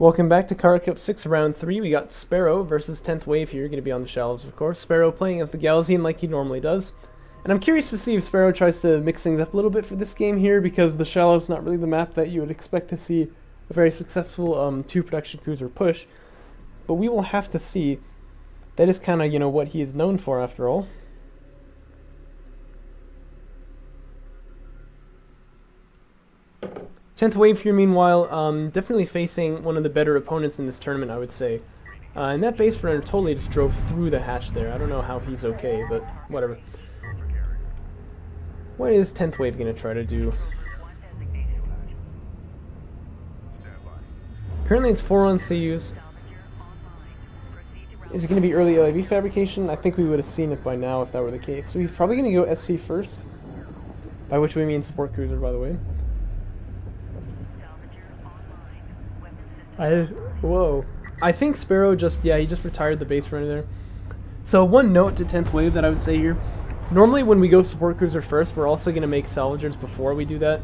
Welcome back to Kharak Cup 6, round 3. We got Sparrow versus 10th Wave here, going to be on the shallows, of course. Sparrow playing as the Galzian like he normally does. And I'm curious to see if Sparrow tries to mix things up a little bit for this game here, because the shallows not really the map that you would expect to see a very successful two-production cruiser push. But we will have to see. That is kind of, you know, what he is known for after all. Tenth Wave here, meanwhile, definitely facing one of the better opponents in this tournament, I would say. And that base runner totally just drove through the hatch there. I don't know how he's okay, but whatever. What is 10th Wave going to try to do? Currently it's 4 on CUs. Is it going to be early LIV fabrication? I think we would have seen it by now if that were the case. So he's probably going to go SC first. By which we mean support cruiser, by the way. Whoa. I think Sparrow he just retired the base runner there. So one note to 10th Wave that I would say here. Normally when we go support cruiser first, we're also going to make salvagers before we do that.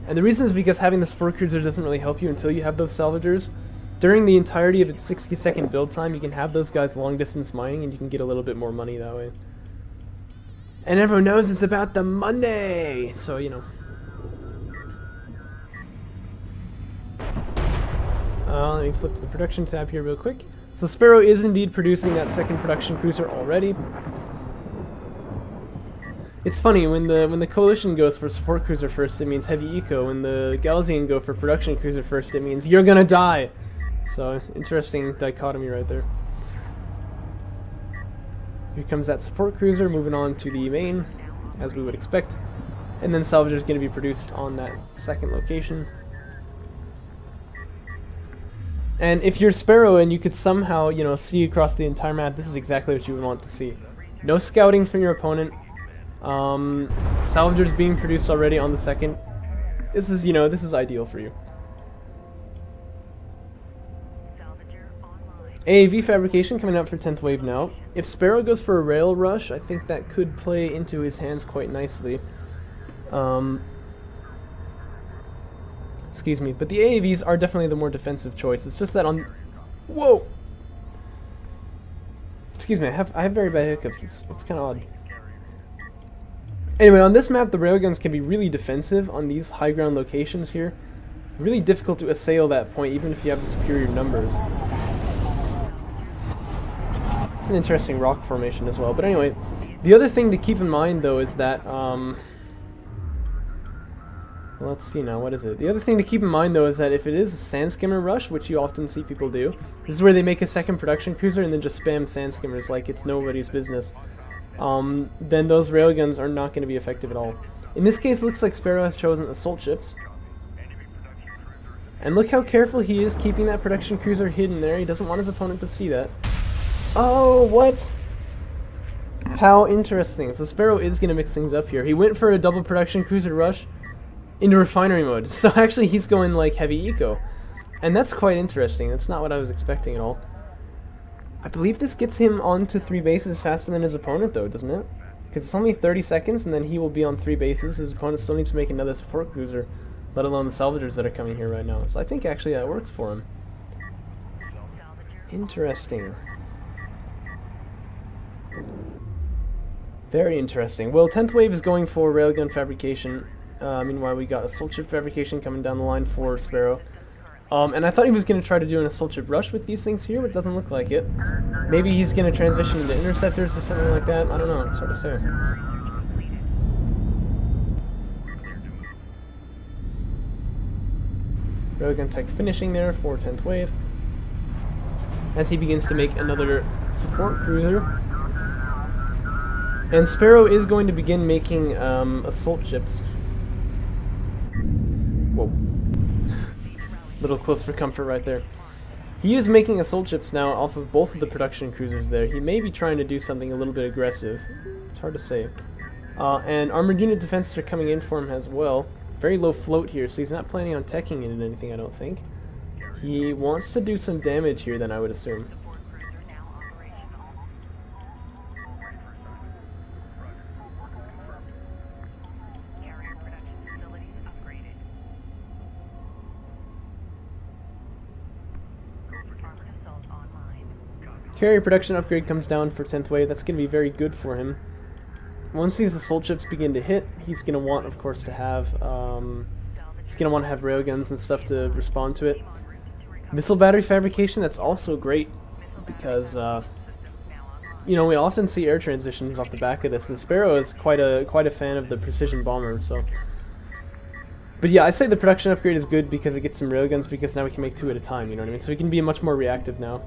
And the reason is because having the support cruiser doesn't really help you until you have those salvagers. During the entirety of its 60-second build time, you can have those guys long distance mining and you can get a little bit more money that way. And everyone knows it's about the money! So, you know. Let me flip to the production tab here real quick. So Sparrow is indeed producing that second production cruiser already. It's funny, when the Coalition goes for support cruiser first, it means heavy eco. When the Galzian go for production cruiser first, it means you're gonna die! So, interesting dichotomy right there. Here comes that support cruiser, moving on to the main, as we would expect. And then salvager is going to be produced on that second location. And if you're Sparrow and you could somehow, you know, see across the entire map, this is exactly what you would want to see. No scouting from your opponent. Salvagers being produced already on the second. This is, you know, this is ideal for you. AAV fabrication coming out for 10th Wave now. If Sparrow goes for a rail rush, I think that could play into his hands quite nicely. Excuse me, but the AAVs are definitely the more defensive choice. It's just that on... Whoa! Excuse me, I have very bad hiccups. It's kind of odd. Anyway, on this map, the railguns can be really defensive on these high ground locations here. Really difficult to assail that point, even if you have the superior numbers. It's an interesting rock formation as well. But anyway, the other thing to keep in mind, though, is that... let's see now, what is it? The other thing to keep in mind, though, is that if it is a sand skimmer rush, which you often see people do, this is where they make a second production cruiser and then just spam sand skimmers like it's nobody's business. Then those railguns are not going to be effective at all. In this case, it looks like Sparrow has chosen assault ships. And look how careful he is keeping that production cruiser hidden there. He doesn't want his opponent to see that. Oh, what? How interesting. So Sparrow is going to mix things up here. He went for a double production cruiser rush into refinery mode. So actually he's going like heavy eco. And that's quite interesting. That's not what I was expecting at all. I believe this gets him onto 3 bases faster than his opponent, though, doesn't it? Because it's only 30 seconds, and then he will be on 3 bases. His opponent still needs to make another support cruiser, let alone the salvagers that are coming here right now. So I think actually that works for him. Interesting. Very interesting. Well, 10th Wave is going for railgun fabrication. Meanwhile, we got assault ship fabrication coming down the line for Sparrow. And I thought he was going to try to do an assault ship rush with these things here, but it doesn't look like it. Maybe he's going to transition into interceptors or something like that. I don't know. It's hard to say. Railgun tech finishing there for 10th Wave. As he begins to make another support cruiser. And Sparrow is going to begin making assault ships. Whoa. Little close for comfort right there. He is making assault ships now off of both of the production cruisers there. He may be trying to do something a little bit aggressive. It's hard to say. And armored unit defenses are coming in for him as well. Very low float here, so he's not planning on teching it in anything, I don't think. He wants to do some damage here, then, I would assume. Carrier production upgrade comes down for 10th wave. That's going to be very good for him. Once these assault ships begin to hit, he's going to want, of course, to have he's going to want to have railguns and stuff to respond to it. Missile battery fabrication, that's also great because you know, we often see air transitions off the back of this, and Sparrow is quite a fan of the precision bomber. So, but yeah, I say the production upgrade is good because it gets some railguns, because now we can make 2 at a time. You know what I mean? So he can be much more reactive now.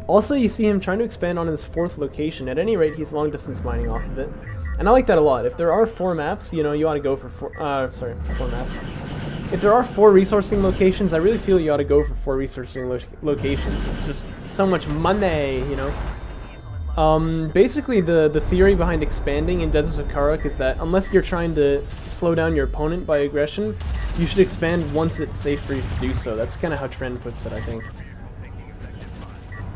Also, you see him trying to expand on his 4th location. At any rate, he's long distance mining off of it. And I like that a lot. If there are 4 maps, you know, you ought to go for 4 maps. If there are 4 resourcing locations, I really feel you ought to go for 4 resourcing locations. It's just so much money, you know. Basically, the theory behind expanding in Deserts of Kharak is that unless you're trying to slow down your opponent by aggression, you should expand once it's safe for you to do so. That's kind of how Trend puts it, I think.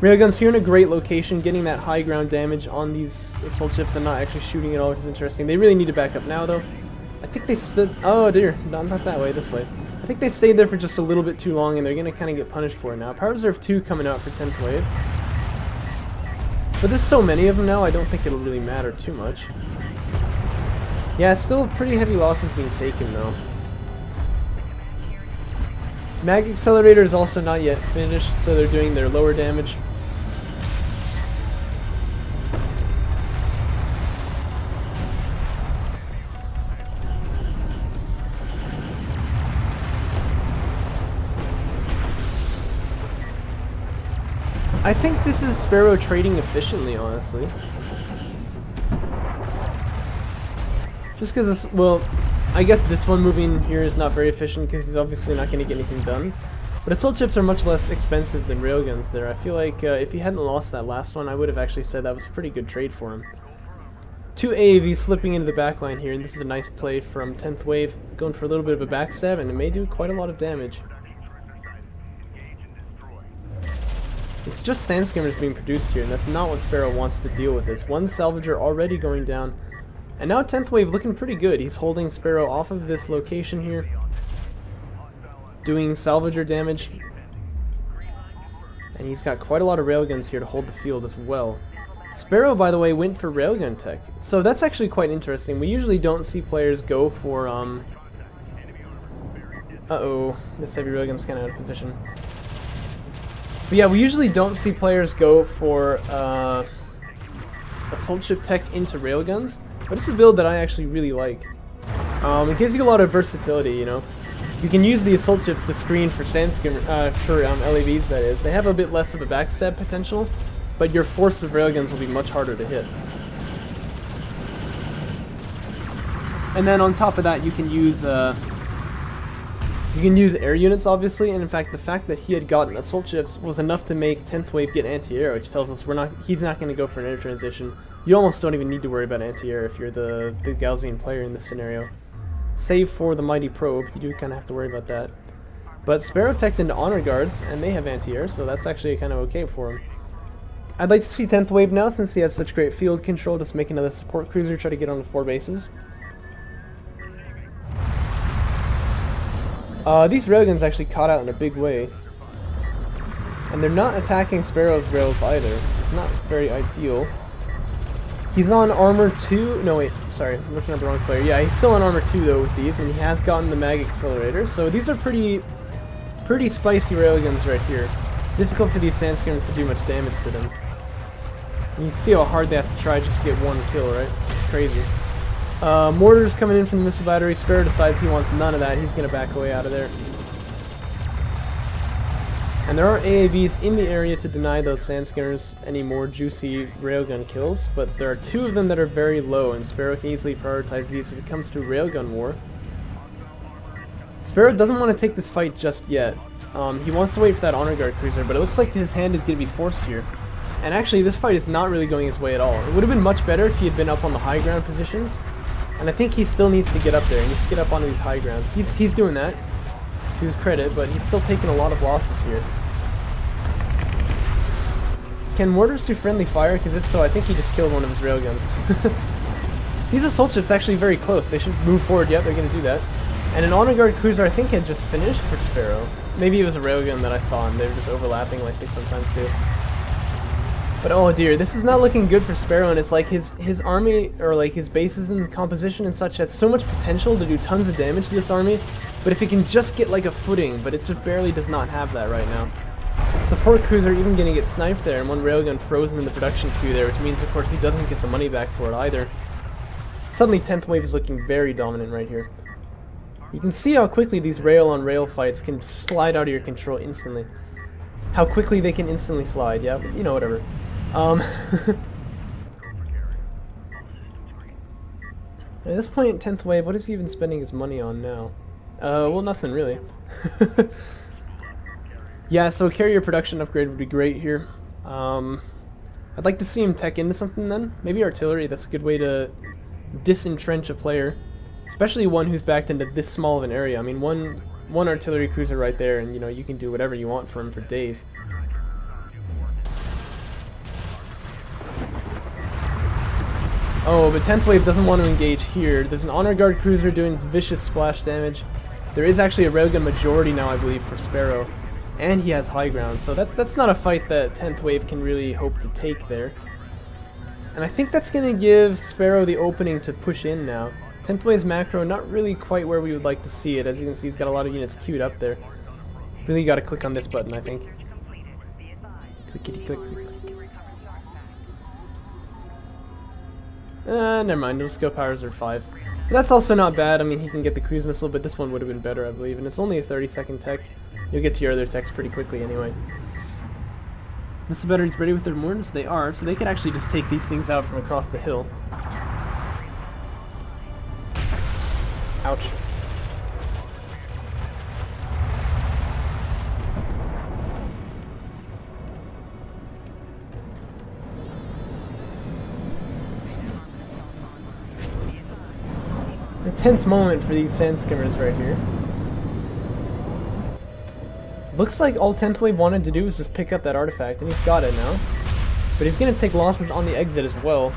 Railguns here in a great location, getting that high ground damage on these assault ships and not actually shooting at all, which is interesting. They really need to back up now, though. I think they stood... Oh, dear. Not that way, this way. I think they stayed there for just a little bit too long, and they're going to kind of get punished for it now. Power Reserve 2 coming out for 10th wave. But there's so many of them now, I don't think it'll really matter too much. Yeah, still pretty heavy losses being taken, though. Mag Accelerator is also not yet finished, so they're doing their lower damage. I think this is Sparrow trading efficiently, honestly. Just because, well, I guess this one moving here is not very efficient because he's obviously not going to get anything done. But assault ships are much less expensive than railguns there. I feel like if he hadn't lost that last one, I would have actually said that was a pretty good trade for him. 2 AAVs slipping into the backline here, and this is a nice play from 10th wave, going for a little bit of a backstab, and it may do quite a lot of damage. It's just sand skimmers being produced here, and that's not what Sparrow wants to deal with. This one salvager already going down, and now 10th wave looking pretty good. He's holding Sparrow off of this location here, doing salvager damage, and he's got quite a lot of railguns here to hold the field as well. Sparrow, by the way, went for railgun tech, so that's actually quite interesting. We usually don't see players go for uh-oh, this heavy railgun's kind of out of position. But yeah, we usually don't see players go for assault ship tech into railguns, but it's a build that I actually really like. It gives you a lot of versatility, you know. You can use the assault ships to screen for LAVs, that is. They have a bit less of a backstab potential, but your force of railguns will be much harder to hit. And then on top of that, you can use air units, obviously, and in fact, the fact that he had gotten assault ships was enough to make 10th wave get anti-air, which tells us he's not going to go for an air transition. You almost don't even need to worry about anti-air if you're the Gaussian player in this scenario. Save for the Mighty Probe, you do kind of have to worry about that. But Sparrow teched into Honor Guards, and they have anti-air, so that's actually kind of okay for him. I'd like to see 10th wave now, since he has such great field control, just make another support cruiser, try to get on the 4 bases. These railguns actually caught out in a big way. And they're not attacking Sparrow's rails either, which is not very ideal. He's on armor 2. No, wait, sorry, I'm looking at the wrong player. Yeah, he's still on armor 2 though with these, and he has gotten the mag accelerator. So these are pretty spicy railguns right here. Difficult for these sand skimmers to do much damage to them. And you can see how hard they have to try just to get 1 kill, right? It's crazy. Mortars coming in from the missile battery. Sparrow decides he wants none of that. He's going to back away out of there. And there are AAVs in the area to deny those sand skimmers any more juicy railgun kills, but there are 2 of them that are very low, and Sparrow can easily prioritize these when it comes to railgun war. Sparrow doesn't want to take this fight just yet. He wants to wait for that Honor Guard cruiser, but it looks like his hand is going to be forced here. And actually, this fight is not really going his way at all. It would have been much better if he had been up on the high ground positions. And I think he still needs to get up there. He needs to get up onto these high grounds. He's doing that, to his credit, but he's still taking a lot of losses here. Can mortars do friendly fire? Because if so, I think he just killed one of his railguns. These assault ships actually very close. They should move forward. Yep, they're going to do that. And an Honor Guard cruiser, I think, had just finished for Sparrow. Maybe it was a railgun that I saw, and they were just overlapping like they sometimes do. But oh dear, this is not looking good for Sparrow, and it's like his army, or like his bases and composition and such, has so much potential to do tons of damage to this army, but if it can just get like a footing, but it just barely does not have that right now. Support cruiser even gonna get sniped there, and one railgun frozen in the production queue there, which means of course he doesn't get the money back for it either. Suddenly 10th wave is looking very dominant right here. You can see how quickly these rail-on-rail fights can slide out of your control instantly. How quickly they can instantly slide, yeah, but, you know, whatever. At this point, 10th wave, what is he even spending his money on now? Well, nothing really. Yeah, so carrier production upgrade would be great here. I'd like to see him tech into something then. Maybe artillery, that's a good way to disentrench a player. Especially one who's backed into this small of an area. I mean, one artillery cruiser right there, and you know, you can do whatever you want for him for days. Oh, but 10th wave doesn't want to engage here. There's an honor guard cruiser doing vicious splash damage. There is actually a railgun majority now, I believe, for Sparrow. And he has high ground, so that's not a fight that 10th wave can really hope to take there. And I think that's going to give Sparrow the opening to push in now. 10th wave's macro, not really quite where we would like to see it. As you can see, he's got a lot of units queued up there. Really got to click on this button, I think. Clickety click, click, click. Never mind, no skill powers are 5. But that's also not bad. I mean, he can get the cruise missile, but this one would have been better, I believe. And it's only a 30-second tech. You'll get to your other techs pretty quickly anyway. Missile batteries ready with their mortars? They are, so they could actually just take these things out from across the hill. Ouch. A tense moment for these sand skimmers right here. Looks like all 10th wave wanted to do was just pick up that artifact, and he's got it now. But he's going to take losses on the exit as well.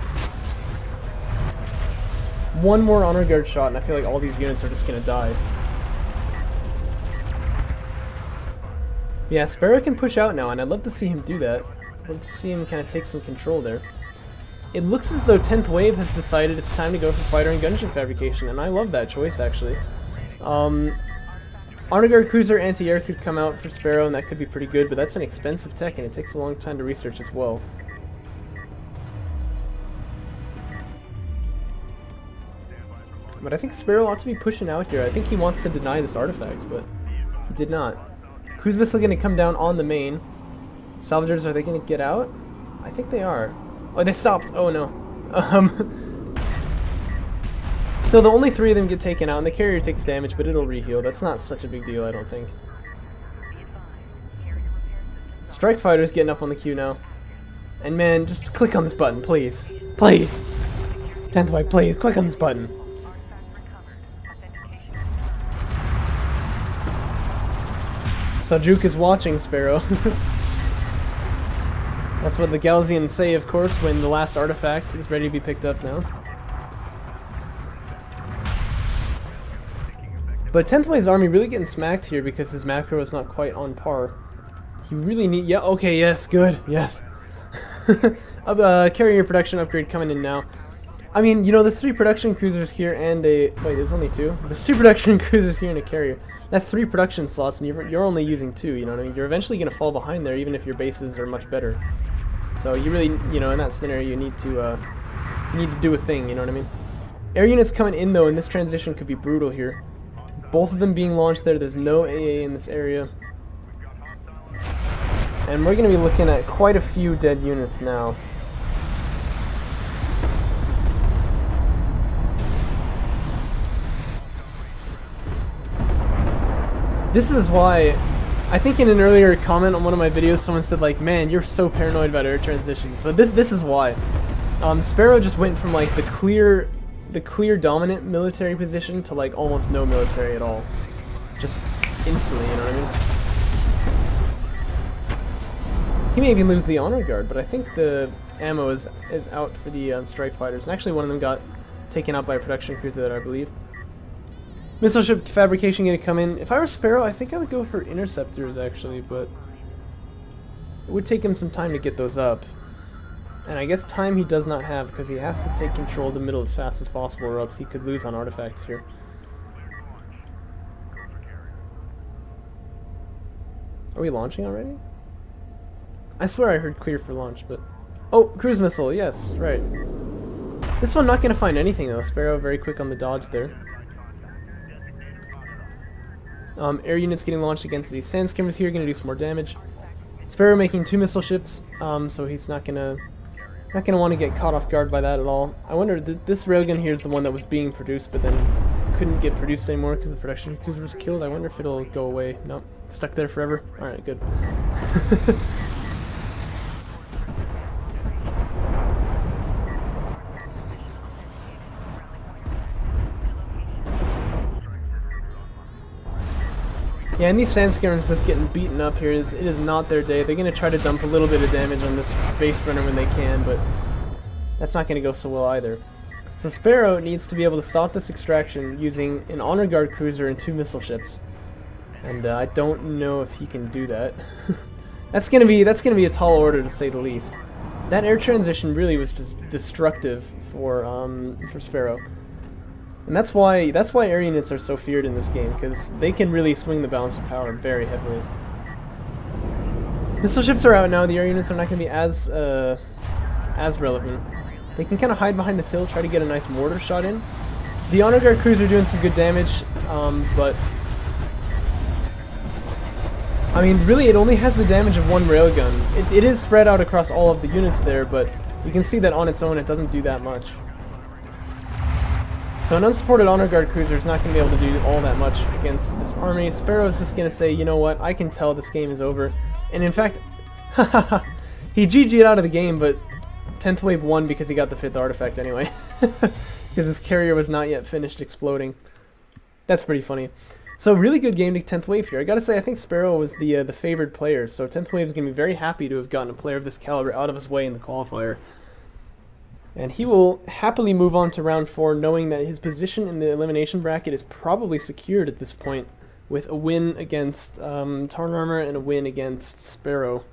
One more honor guard shot, and I feel like all these units are just going to die. Yeah, Sparrow can push out now, and I'd love to see him do that. I'd love to see him kind of take some control there. It looks as though 10th wave has decided it's time to go for fighter and gunship fabrication, and I love that choice, actually. Honor Guard Cruiser anti-air could come out for Sparrow, and that could be pretty good, but that's an expensive tech, and it takes a long time to research as well. But I think Sparrow ought to be pushing out here. I think he wants to deny this artifact, but he did not. Cruise missile going to come down on the main. Salvagers, are they going to get out? I think they are. Oh, they stopped. Oh, no. So the only 3 of them get taken out, and the carrier takes damage, but it'll reheal. That's not such a big deal, I don't think. Strike fighter's getting up on the queue now. And man, just click on this button, please. Please! 10th wave, please, click on this button. Sajuk is watching, Sparrow. That's what the Galzians say, of course, when the last artifact is ready to be picked up now. But 10th wave's army really getting smacked here because his macro is not quite on par. You really need... Yeah, okay, yes, good, yes. Carrier production upgrade coming in now. I mean, you know, there's 3 production cruisers here and a... Wait, there's only 2? There's 2 production cruisers here and a carrier. That's 3 production slots, and you're only using 2, you know what I mean? You're eventually going to fall behind there, even if your bases are much better. So you really, you know, in that scenario, you need to do a thing, you know what I mean? Air units coming in, though, and this transition could be brutal here. Both of them being launched there. There's no AA in this area. And we're going to be looking at quite a few dead units now. This is why, I think in an earlier comment on one of my videos, someone said like, man, you're so paranoid about air transitions. But this is why. Sparrow just went from like the clear dominant military position to like almost no military at all. Just instantly, you know what I mean? He may even lose the honor guard, but I think the ammo is out for the strike fighters. And actually one of them got taken out by a production cruiser there, I believe. Missile ship fabrication going to come in. If I were Sparrow, I think I would go for interceptors actually, but it would take him some time to get those up. And I guess time he does not have, because he has to take control of the middle as fast as possible, or else he could lose on artifacts here. Are we launching already? I swear I heard clear for launch, but... Oh, cruise missile, yes, right. This one not going to find anything, though. Sparrow very quick on the dodge there. Air units getting launched against these sand skimmers here, going to do some more damage. Sparrow making 2 missile ships, so he's not gonna want to get caught off guard by that at all. I wonder, this railgun here is the one that was being produced, but then couldn't get produced anymore because the production cruiser was killed. I wonder if it'll go away. Nope, stuck there forever. All right, good. Yeah, and these sand skimmers just getting beaten up here. It is not their day. They're going to try to dump a little bit of damage on this base runner when they can, but that's not going to go so well either. So Sparrow needs to be able to stop this extraction using an honor guard cruiser and 2 missile ships, and I don't know if he can do that. That's going to be a tall order, to say the least. That air transition really was just destructive for Sparrow. And that's why air units are so feared in this game, because they can really swing the balance of power very heavily. Missile ships are out now. The air units are not going to be as relevant. They can kind of hide behind this hill, try to get a nice mortar shot in. The honor guard cruiser doing some good damage, but I mean, really, it only has the damage of 1 railgun. It is spread out across all of the units there, but you can see that on its own, it doesn't do that much. So an unsupported honor guard cruiser is not going to be able to do all that much against this army. Sparrow is just going to say, you know what, I can tell this game is over. And in fact, he GG'd out of the game, but 10th wave won because he got the 5th artifact anyway. Because his carrier was not yet finished exploding. That's pretty funny. So really good game to 10th wave here. I gotta say, I think Sparrow was the favored player, so 10th wave is going to be very happy to have gotten a player of this caliber out of his way in the qualifier. And he will happily move on to round 4, knowing that his position in the elimination bracket is probably secured at this point, with a win against Tarn Armor and a win against Sparrow.